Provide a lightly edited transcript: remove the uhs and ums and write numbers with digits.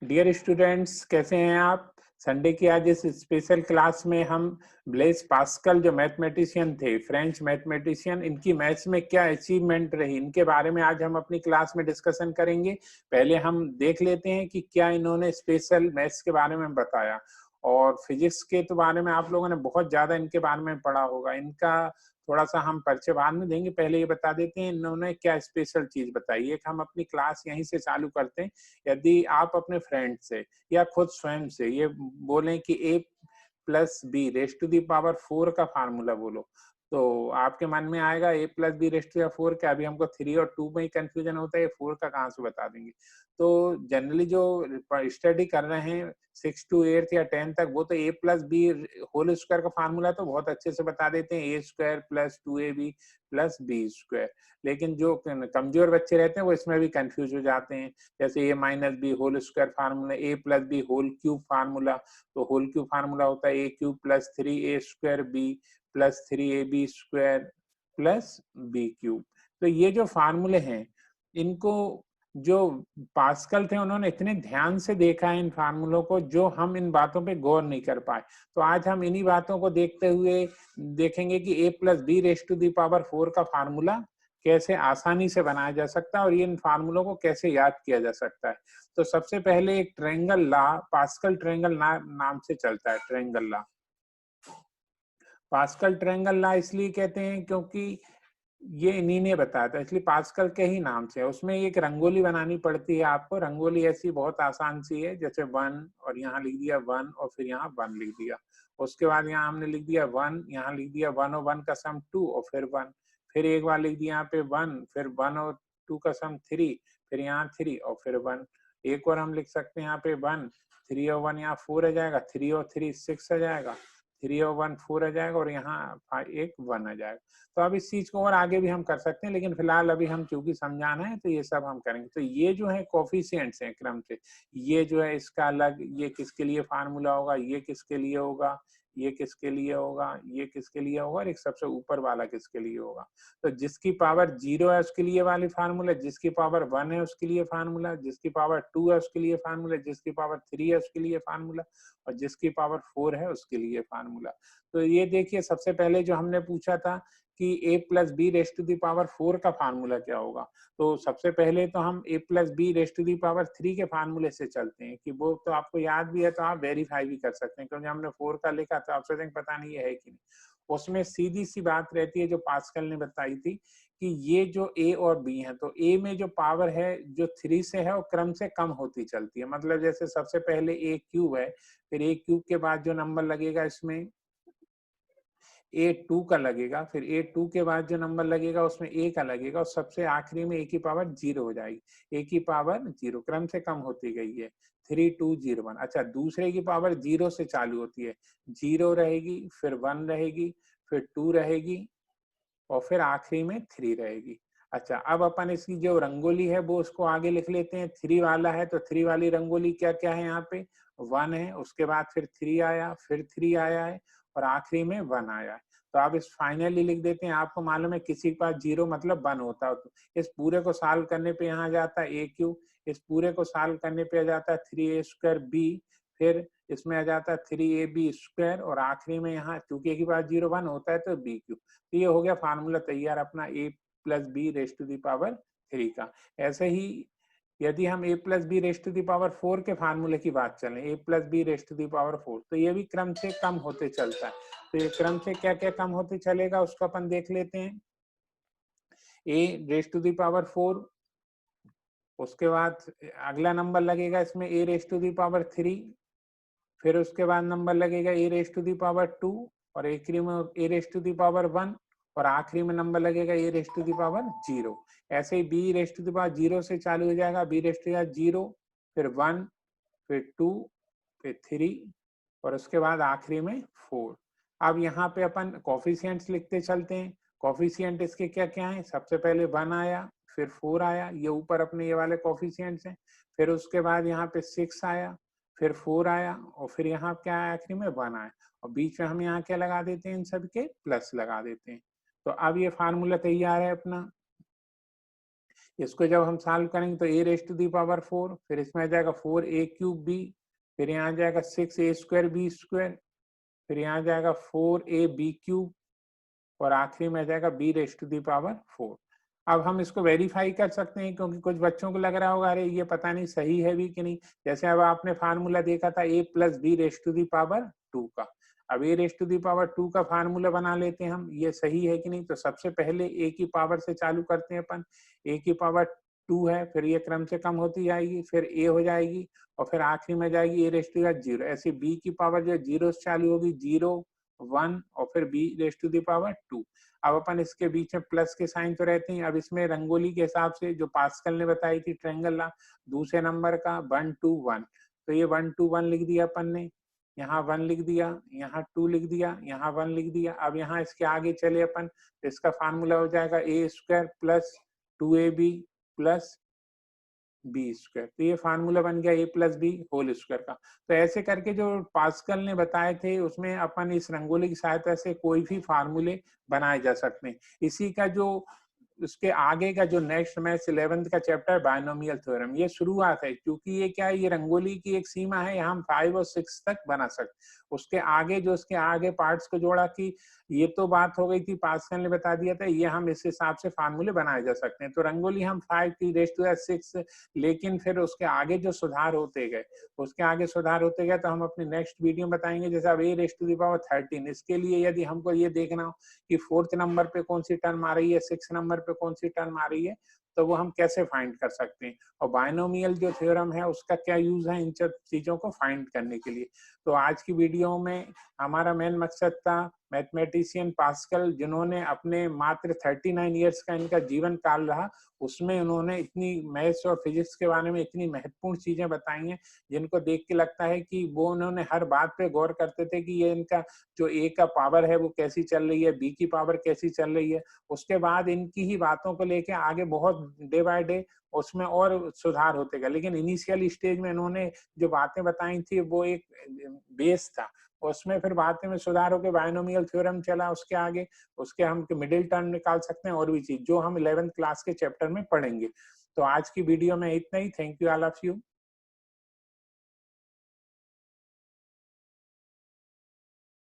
Dear students, कैसे हैं आप? संडे की आज इस स्पेशल क्लास में हम ब्लेज पास्कल जो मैथमेटिशियन थे, फ्रेंच मैथमेटिशियन, इनकी मैथ्स में क्या अचीवमेंट रही, इनके बारे में आज हम अपनी क्लास में डिस्कशन करेंगे। पहले हम देख लेते हैं कि क्या इन्होंने स्पेशल मैथ्स के बारे में बताया। और फिजिक्स के तो बारे में आप लोगों ने बहुत ज्यादा इनके बारे में पढ़ा होगा। इनका थोड़ा सा हम परिचय बाद में देंगे, पहले ये बता देते हैं इन्होंने क्या स्पेशल चीज बताई है। हम अपनी क्लास यहीं से चालू करते हैं। यदि आप अपने फ्रेंड से या खुद स्वयं से ये बोलें कि a plus b raised to the power 4 का फार्मूला बोलो, तो आपके मन में आएगा a plus b raised to the 4 क्या? अभी हमको 3 और 2 में ही कंफ्यूजन होता है, 4 का कहाँ से बता देंगे? तो जनरली जो स्टडी कर रहे हैं 6 to 8 या 10 तक, वो तो a plus b whole square का फार्मूला तो बहुत अच्छे से बता देते हैं, a square plus 2ab plus b square. लेकिन जो कमजोर बच्चे रहते हैं वो इसमें भी कंफ्यूज हो जाते हैं। जैसे a minus b whole square formula, a plus b whole cube formula, तो होल क्यूब फार्मूला होता है a cube plus 3a square b plus 3ab square plus b cube. तो ये जो फार्मूले हैं, इनको जो पास्कल थे उन्होंने इतने ध्यान से देखा है इन फार्मूलों को, जो हम इन बातों पे गौर नहीं कर पाए। तो आज हम इन्हीं बातों को देखते हुए देखेंगे कि a plus b raise to the power 4 का फार्मूला कैसे आसानी से बनाया जा सकता है और इन फार्मूलों को कैसे याद किया जा सकता है। तो सबसे पहले एक ट्रायंगल लॉ, पास्कल ट्रायंगल नाम से चलता है। Triangle law, pascal triangle law इसलिए कहते हैं क्योंकि ये इन्हीं ने बताया था, इसलिए पास्कल के ही नाम से है। उसमें एक रंगोली बनानी पड़ती है आपको। रंगोली ऐसी बहुत आसान सी है, जैसे 1 और यहाँ लिख दिया 1 और फिर यहाँ 1 लिख दिया। उसके बाद यहाँ हमने लिख दिया 1, यहाँ लिख दिया 1 और 1 का सम 2 और फिर 1। फिर एक बार लिख दिया यहाँ पे 1, फिर 1 और 2 का सम 3, फिर यहाँ 3 और फिर 1। एक और हम लिख सकते हैं यहाँ पे 1, 3 और 1 यहाँ 4 आ जाएगा, 3 और 3 6 आ जाएगा, 3 और 1 4 आ जाएगा और यहाँ एक 1 आ जाएगा। तो अब इस चीज को और आगे भी हम कर सकते हैं, लेकिन फिलहाल अभी हम चूंकि समझाना है तो ये सब हम करेंगे। तो ये जो है कोफिशिएंट्स हैं क्रम से, ये जो है इसका अलग, ये किसके लिए फार्मूला होगा, ये किसके लिए होगा, ये किसके लिए होगा, ये किसके लिए होगा, और एक सबसे ऊपर वाला किसके लिए होगा। तो जिसकी पावर 0 है उसके लिए वाली फार्मूला, जिसकी पावर 1 है उसके लिए फार्मूला, जिसकी पावर 2 है उसके लिए फार्मूला, जिसकी पावर 3 है उसके लिए फार्मूला, और जिसकी पावर 4 है उसके लिए फार्मूला। तो ये देखिए, सबसे पहले जो हमने पूछा था कि a plus b raise to the power 4 का फार्मूला क्या होगा, तो सबसे पहले तो हम a plus b raise to the power 3 के फार्मूले से चलते हैं। कि वो तो आपको याद भी है तो आप वेरीफाई भी कर सकते हैं, क्योंकि हमने 4 का लिखा तो आप सोचेंगे पता नहीं है कि नहीं। उसमें सीधी सी बात रहती है जो पास्कल ने बताई थी कि ये जो a और b है, तो a में जो पावर है जो 3 से है वो क्रम से कम होती चलती है। मतलब जैसे सबसे पहले a क्यूब है, फिर a क्यूब के बाद जो नंबर लगेगा इसमें a2 का लगेगा, फिर a2 के बाद जो नंबर लगेगा उसमें a का लगेगा, और सबसे आखिरी में a की पावर 0 हो जाएगी। a की पावर 0 क्रम से कम होती गई है, 3 2 0 1। अच्छा, दूसरे की पावर 0 से चालू होती है, 0 रहेगी, फिर 1 रहेगी, फिर 2 रहेगी और फिर आखिरी में 3 रहेगी। अच्छा, अब अपन इसकी जो रंगोली है वो उसको आगे लिख लेते हैं। 3 वाला है तो 3 वाली रंगोली क्या क्या है, यहाँ पे 1 है, उसके बाद फिर 3 आया, फिर 3 आया है और आखिरी में 1 आया है। तो आप इस फाइनली लिख देते हैं। आपको मालूम है किसी के पास 0 मतलब 1 होता है। तो इस पूरे को सॉल्व करने पे यहाँ जाता है a क्यूब, इस पूरे को सॉल्व करने पे आ जाता है 3a स्क्वायर b, फिर इसमें आ जाता है 3ab स्क्वायर और आखिरी में यहाँ चूंकि एक ही बार 0 1 होता है तो b क्यूब। तो ये हो गया फार्मूला तैयार अपना a plus b raise to the power 3 का। ऐसे ही यदि हम a plus b raise to the power 4 के फार्मूले की बात चलें, a plus b raise to the power 4, तो ये भी क्रम से कम होते चलता है। तो ये क्रम से क्या क्या कम होते चलेगा उसको अपन देख लेते हैं। a raise to the power 4, उसके बाद अगला नंबर लगेगा इसमें a raise to the power 3, फिर उसके बाद नंबर लगेगा a raise to the power 2 और आखिरी में a raise to the power 1 और आखिरी में नंबर लगेगा a raise to the power 0। ऐसे ही b raise to the power 0 से चालू हो जाएगा, b raise to the power 0, फिर 1, फिर 2, फिर 3 और उसके बाद आखिरी में 4। अब यहाँ पे अपन कोफिशिएंट्स लिखते चलते हैं। कोफिशिएंट इसके क्या क्या हैं, सबसे पहले 1 आया, फिर 4 आया, ये ऊपर अपने ये वाले कोफिशिएंट्स हैं। फिर उसके बाद यहाँ पे 6 आया, फिर 4 आया और फिर यहाँ क्या आया, आखिरी में 1 आया और बीच में हम यहाँ क्या लगा देते हैं, इन सब के प्लस लगा देते हैं। तो अब ये फार्मूला तैयार है अपना। इसको जब हम सॉल्व करेंगे तो a raise to the power 4, फिर इसमें आ जाएगा 4a क्यूब b, फिर यहाँ आ जाएगा 6a स्क्वायर b स्क्वायर, फिर यहाँ आ जाएगा 4ab क्यूब और आखिरी में आ जाएगा b raise to the power 4। अब हम इसको वेरीफाई कर सकते हैं क्योंकि कुछ बच्चों को लग रहा होगा अरे ये पता नहीं सही है भी कि नहीं। जैसे अब आपने फार्मूला देखा था a plus b raise to the power 2 का। अब a raise to the power 2 का फार्मूला बना लेते हैं हम, ये सही है कि नहीं। तो सबसे पहले a की पावर से चालू करते हैं अपन। a की पावर 2 है, फिर ये क्रम से कम होती जाएगी, फिर a हो जाएगी और फिर आखिरी में जाएगी a रेज़ टू दी 0। ऐसे b की पावर जो 0 से चालू होगी, 0 1 और फिर b raise to the power 2। अब अपन इसके बीच में प्लस के साइन तो रहते हैं। अब इसमें रंगोली के हिसाब से जो पास्कल ने बताई थी ट्रायंगल ला, दूसरे नंबर का 1 2 1, तो ये 1 2 1 लिख दिया अपन ने, यहाँ 1 लिख दिया, यहाँ 2 लिख दिया, यहाँ 1 लिख दिया। अब यहाँ इसके आगे चले अपन, इसका फार्मूला हो जाएगा a square plus 2ab plus b square. तो ये फार्मूला बन गया a plus b whole square का। तो ऐसे करके जो पास्कल ने बताए थे उसमें अपन इस रंगोली की सहायता से कोई भी फार्मूले बनाए जा सकते हैं। इसी का जो उसके आगे का जो नेक्स्ट मैथ्स 11th का चैप्टर बायनोमियल थ्योरम, ये शुरुआत है क्योंकि ये क्या है, ये रंगोली की एक सीमा है, यहाँ हम 5 और 6 तक बना सकते। उसके आगे जो उसके आगे पार्ट्स को जोड़ा कि ये तो बात हो गई थी, पास्कल ने बता दिया था, ये हम इस हिसाब से फार्मूले बनाए जा सकते हैं। तो रंगोली हम 5 की रेज़ टू द 6, लेकिन फिर उसके आगे जो सुधार होते गए, उसके आगे सुधार होते गए तो हम अपनी नेक्स्ट वीडियो में बताएंगे। जैसे अब a raise to the power 13, इसके लिए यदि हमको ये देखना हो कि 4th नंबर पे कौन सी टर्म आ रही है, 6th नंबर पे कौन सी टर्म आ रही है, तो वो हम कैसे फाइंड कर सकते हैं। और बायनोमियल जो थ्योरम है उसका क्या यूज है इन सब चीजों को फाइंड करने के लिए। तो आज की वीडियो में हमारा मेन मकसद था मैथमेटिशियन पास्कल, जिन्होंने अपने मात्र 39 ईयर्स का इनका जीवन काल रहा, उसमें उन्होंने इतनी मैथ्स और फिजिक्स के बारे में इतनी महत्वपूर्ण चीजें बताई हैं जिनको देख के लगता है कि वो उन्होंने हर बात पे गौर करते थे कि ये इनका जो ए का पावर है वो कैसी चल रही है, बी की पावर कैसी चल रही है। उसके बाद इनकी ही बातों को लेके आगे बहुत डे बाय डे उसमें और सुधार होते गए, लेकिन इनिशियल स्टेज में इन्होंने जो बातें बताई थी वो एक बेस था। उसमें फिर बाद में सुधार होकर बायनोमियल थ्योरम चला उसके आगे, उसके हम मिडिल टर्म निकाल सकते हैं और भी चीज जो हम 11th क्लास के चैप्टर में पढ़ेंगे। तो आज की वीडियो में इतना ही। Thank you all of you.